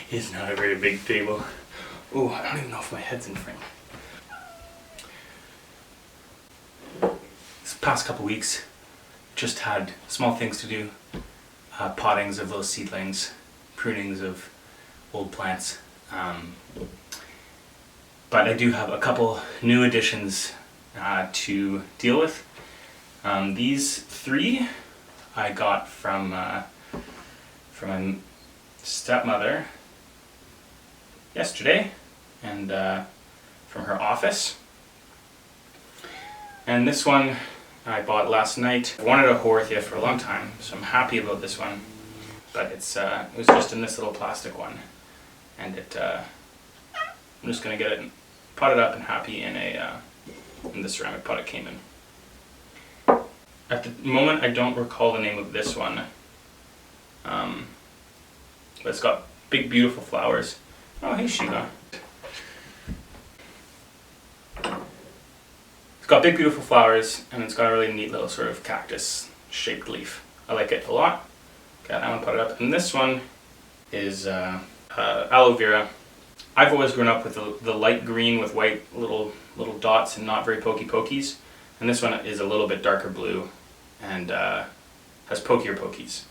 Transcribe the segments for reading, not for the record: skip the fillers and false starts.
It's not a very big table. Oh, I don't even know if my head's in frame. This past couple weeks, just had small things to do. Pottings of little seedlings, prunings of old plants. But I do have a couple new additions to deal with. These three I got from my stepmother yesterday, and from her office. And this one I bought last night. I wanted a Horthia for a long time, so I'm happy about this one. But it was just in this little plastic one, and I'm just gonna get it potted up and happy in the ceramic pot it came in. At the moment, I don't recall the name of this one, but it's got big, beautiful flowers. Oh, hey, Sheila. It's got big, beautiful flowers, and it's got a really neat little sort of cactus-shaped leaf. I like it a lot. Okay, I'm gonna put it up. And this one is aloe vera. I've always grown up with the light green with white little dots and not very pokies. And this one is a little bit darker blue and has pokier pokies.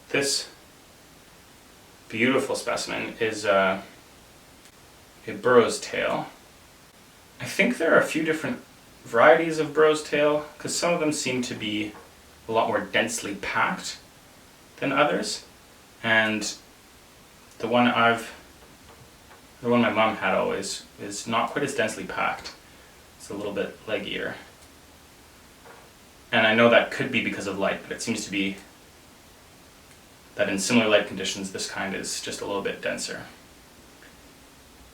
This beautiful specimen is a burrow's tail. I think there are a few different varieties of burrow's tail, because some of them seem to be a lot more densely packed than others. And the one my mom had always is not quite as densely packed. It's a little bit leggier. And I know that could be because of light, but it seems to be that in similar light conditions this kind is just a little bit denser.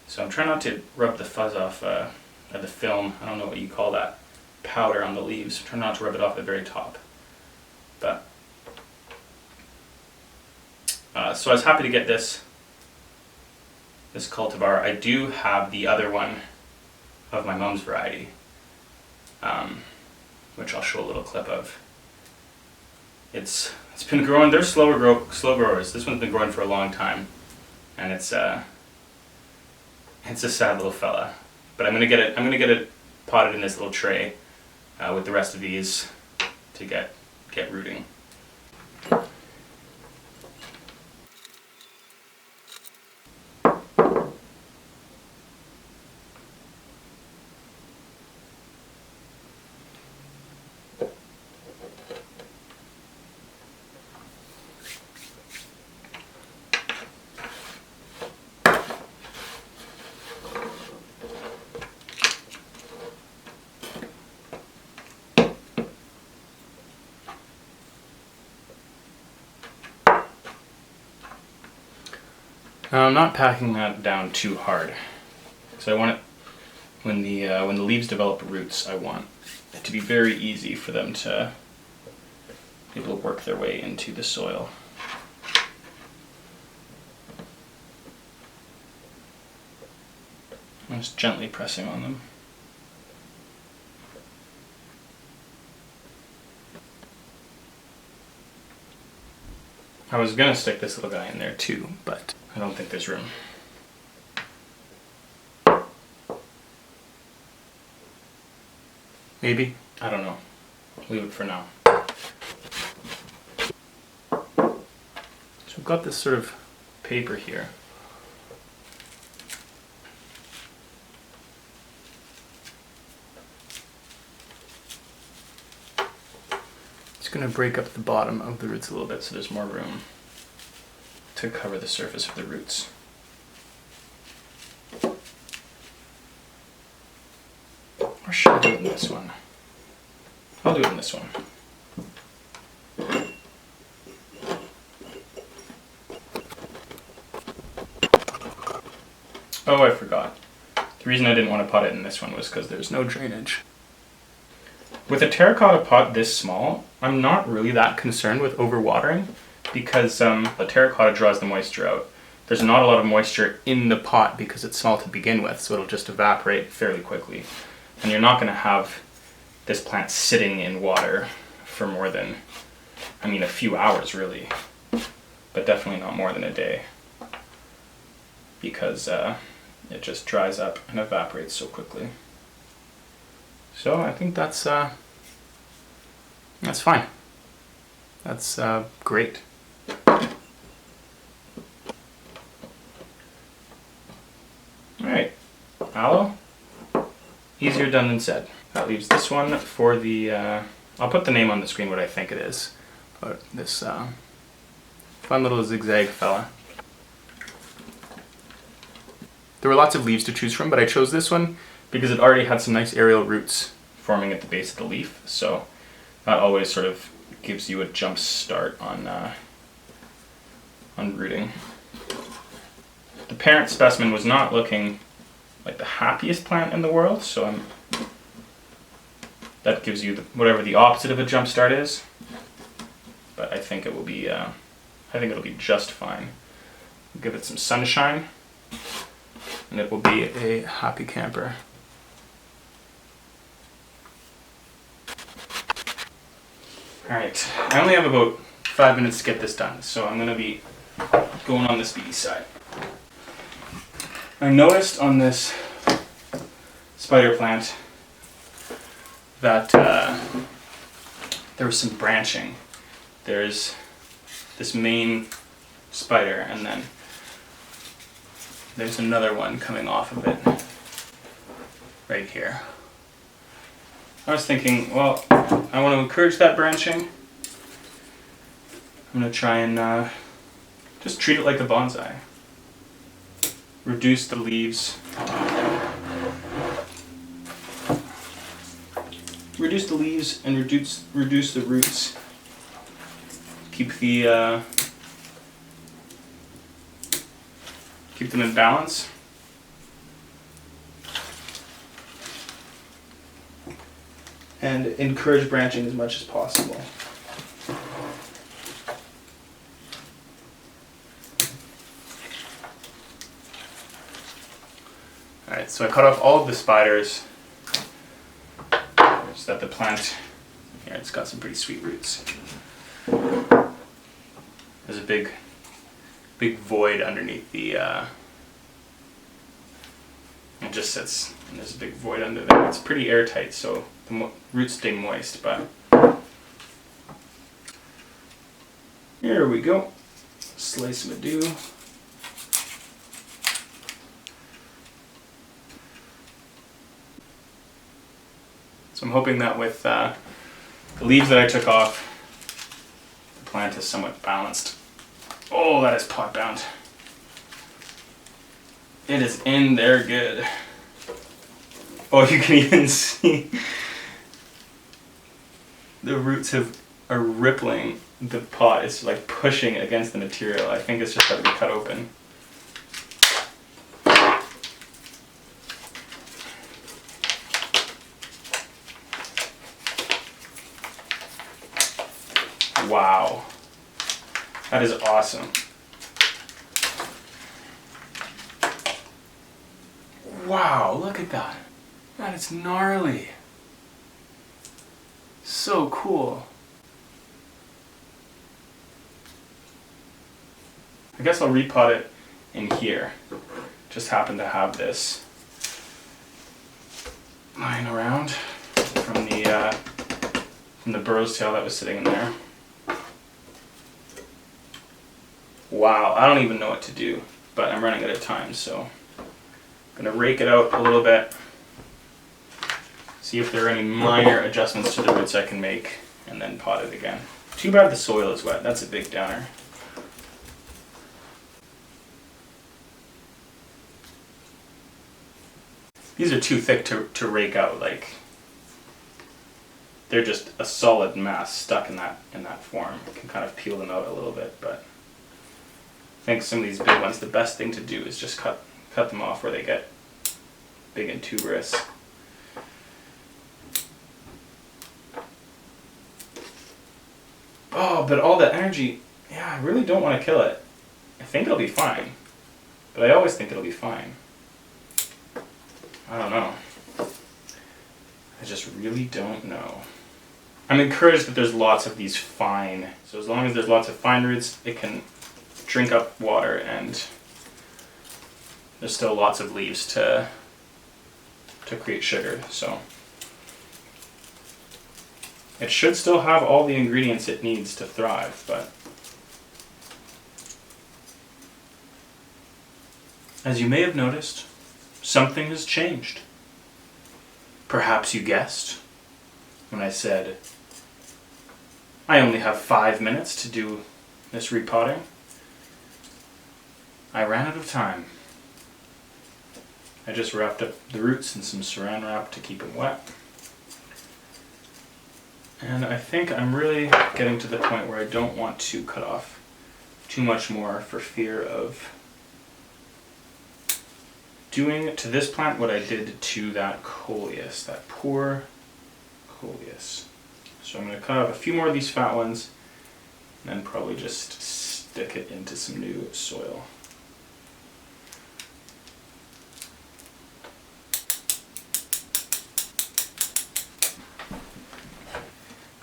So I'm trying not to rub the fuzz off the film, I don't know what you call that, powder on the leaves. I'm trying not to rub it off the very top. But so I was happy to get this cultivar. I do have the other one of my mom's variety, which I'll show a little clip of. It's been growing. They're slow growers. This one's been growing for a long time, and it's a sad little fella. But I'm gonna get it potted in this little tray with the rest of these to get rooting. I'm not packing that down too hard, because I want it, when the leaves develop roots, I want it to be very easy for them to be able to work their way into the soil. I'm just gently pressing on them. I was gonna stick this little guy in there too, but I don't think there's room. Maybe? I don't know. Leave it for now. So we've got this sort of paper here. It's going to break up the bottom of the roots a little bit so there's more room to cover the surface of the roots. Or should I do it in this one? I'll do it in this one. Oh, I forgot. The reason I didn't want to pot it in this one was because there's no drainage. With a terracotta pot this small, I'm not really that concerned with overwatering, because the terracotta draws the moisture out. There's not a lot of moisture in the pot because it's small to begin with, so it'll just evaporate fairly quickly. And you're not going to have this plant sitting in water for more than I mean, a few hours really, but definitely not more than a day, because it just dries up and evaporates so quickly. So I think that's fine. That's great. Alright, aloe, easier done than said. That leaves this one for the, I'll put the name on the screen what I think it is, but this fun little zigzag fella. There were lots of leaves to choose from, but I chose this one because it already had some nice aerial roots forming at the base of the leaf, so that always sort of gives you a jump start on rooting. The parent specimen was not looking like the happiest plant in the world, so that gives you whatever the opposite of a jump start is. But I think it will be, I think it'll be just fine. Give it some sunshine, and it will be a happy camper. All right, I only have about 5 minutes to get this done, so I'm going to be going on the speedy side. I noticed on this spider plant that there was some branching. There's this main spider, and then there's another one coming off of it right here. I was thinking, well, I want to encourage that branching. I'm going to try and just treat it like a bonsai. Reduce the leaves. Reduce the leaves and reduce the roots. Keep them in balance. And encourage branching as much as possible. Alright, so I cut off all of the spiders so that the plant, here, it's got some pretty sweet roots. There's a big void underneath the, it just sits, and there's a big void under there. It's pretty airtight, so the roots stay moist, but here we go. Slice of dew. So I'm hoping that with the leaves that I took off, the plant is somewhat balanced. Oh, that is pot bound. It is in there good. Oh, you can even see the roots are rippling the pot. It's like pushing against the material. I think it's just got to be cut open. Wow, that is awesome. Wow, look at that. That is gnarly. So cool. I guess I'll repot it in here. Just happen to have this lying around from the burrow's tail that was sitting in there. Wow, I don't even know what to do, but I'm running out of time, so I'm gonna rake it out a little bit, see if there are any minor adjustments to the roots I can make, and then pot it again. Too bad the soil is wet, that's a big downer. These are too thick to rake out, like they're just a solid mass stuck in that form. You can kind of peel them out a little bit, but I think some of these big ones, the best thing to do is just cut them off where they get big and tuberous. Oh, but all that energy, yeah, I really don't want to kill it. I think it'll be fine, but I always think it'll be fine. I don't know. I just really don't know. I'm encouraged that there's lots of these fine, so as long as there's lots of fine roots, it can drink up water, and there's still lots of leaves to create sugar, so it should still have all the ingredients it needs to thrive, but as you may have noticed, something has changed. Perhaps you guessed when I said I only have 5 minutes to do this repotting. I ran out of time. I just wrapped up the roots in some saran wrap to keep it wet. And I think I'm really getting to the point where I don't want to cut off too much more for fear of doing to this plant what I did to that coleus, that poor coleus. So I'm going to cut off a few more of these fat ones and then probably just stick it into some new soil.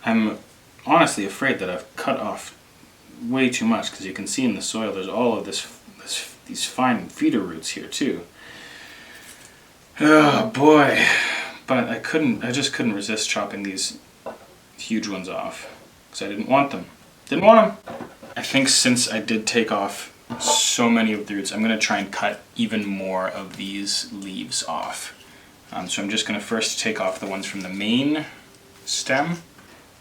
I'm honestly afraid that I've cut off way too much, because you can see in the soil there's all of these fine feeder roots here too. Oh boy, but I just couldn't resist chopping these huge ones off because I didn't want them. I think since I did take off so many of the roots, I'm going to try and cut even more of these leaves off. So I'm just going to first take off the ones from the main stem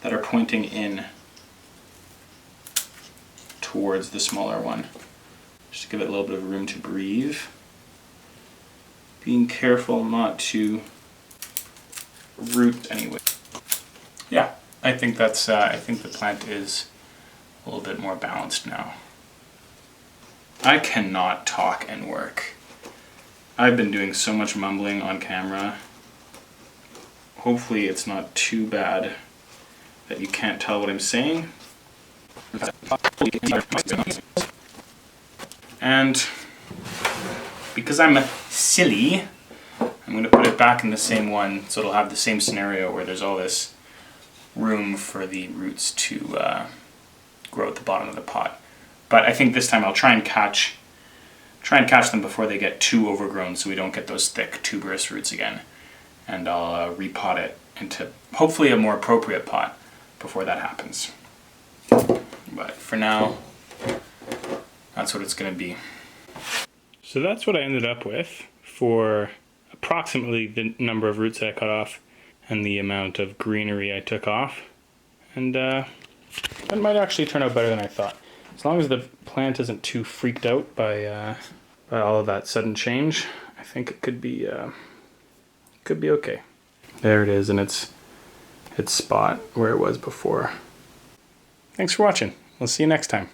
that are pointing in towards the smaller one, just to give it a little bit of room to breathe. Being careful not to root anyway. Yeah, I think that's. I think the plant is a little bit more balanced now. I cannot talk and work. I've been doing so much mumbling on camera. Hopefully it's not too bad that you can't tell what I'm saying. And because I'm silly, I'm going to put it back in the same one so it'll have the same scenario where there's all this room for the roots to grow at the bottom of the pot. But I think this time I'll try and catch them before they get too overgrown, so we don't get those thick tuberous roots again. And I'll repot it into hopefully a more appropriate pot before that happens. But for now, that's what it's going to be. So that's what I ended up with for approximately the number of roots that I cut off and the amount of greenery I took off. And that might actually turn out better than I thought. As long as the plant isn't too freaked out by all of that sudden change, I think it could be okay. There it is in its spot where it was before. Thanks for watching. We'll see you next time.